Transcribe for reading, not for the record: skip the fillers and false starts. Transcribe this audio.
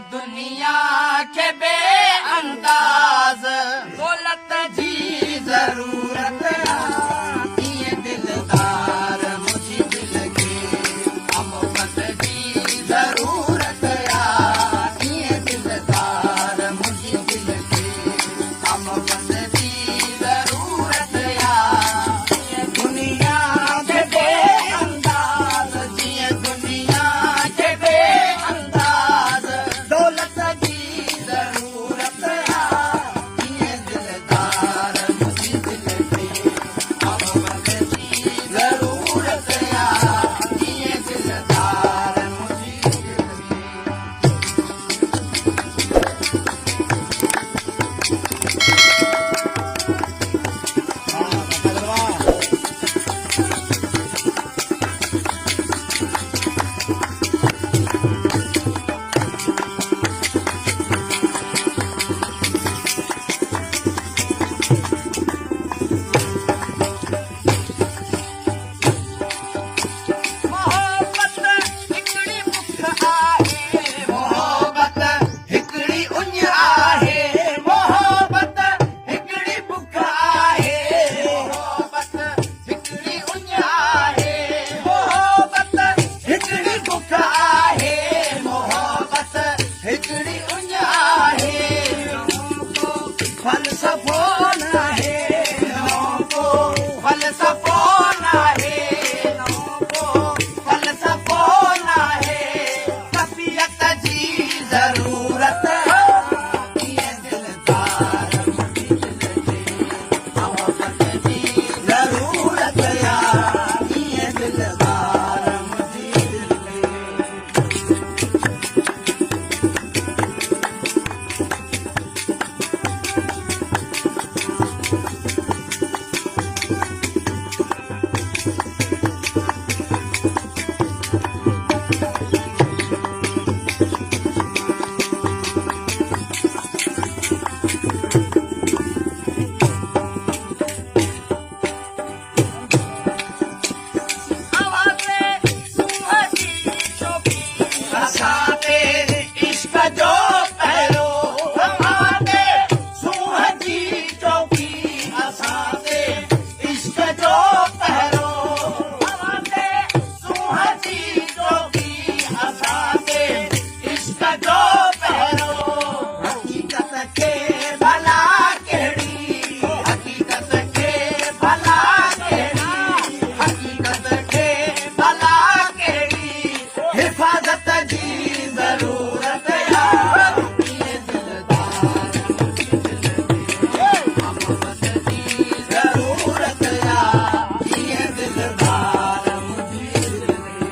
दुनिया खे बेअंदाज़ दौलत जी ज़रूरत कीअं दिलदार मुंहिंजी दिल खे मोहब्बत जी ज़रूरत कीअं दिलदार मुंहिंजी दिल खे मोहब्बत जी ज़रूरत दुनिया खे बेअंदाज़ जीअं दुनिया खे बेअंदाज़ दौलत जी ज़रूरत कीअं दिलदार मुंहिंजी दिल खे मोहब्बत जी ज़रूरत कीअं दिलदार मुंहिंजी दिल मोहब्बत हिकिड़ी बुख आहे मोहब्बत हिकिड़ी उञ आहे मोहब्बत हिकिड़ी बुख आहे मोहब्बत हिकिड़ी उञ आहे मोहब्बत हिकिड़ी बुख आहे मोहब्बत हिकिड़ी उञ आहे फ़लसफ़ो नाहे फ़लसफ़ो नाहे फ़लसफ़ो नाहे तबियत जी ज़रूरत कीअं दिलदार मुंहिंजी दिल खे मोहब्बत जी ज़रूरत कीअं दिलदार मुंहिंजी दिल खे आवाज़े सूंह जी चौकी असां ते इश्क जो पहिरो आवाज़े सूंह जी चौकी असां ते इश्क जो पहिरो आवाज़े सूंह जी चौकी असां ते इश्क जो पहिरो हक़ीक़त खे भला कहिड़ी हक़ीक़त खे भला कहिड़ी हक़ीक़त खे भला कहिड़ी हिफ़ाज़त जी ज़रूरत कीअं दिलदार मुंहिंजी दिल खे मोहब्बत जी ज़रूरत कीअं दिलदार मुंहिंजी दिल खे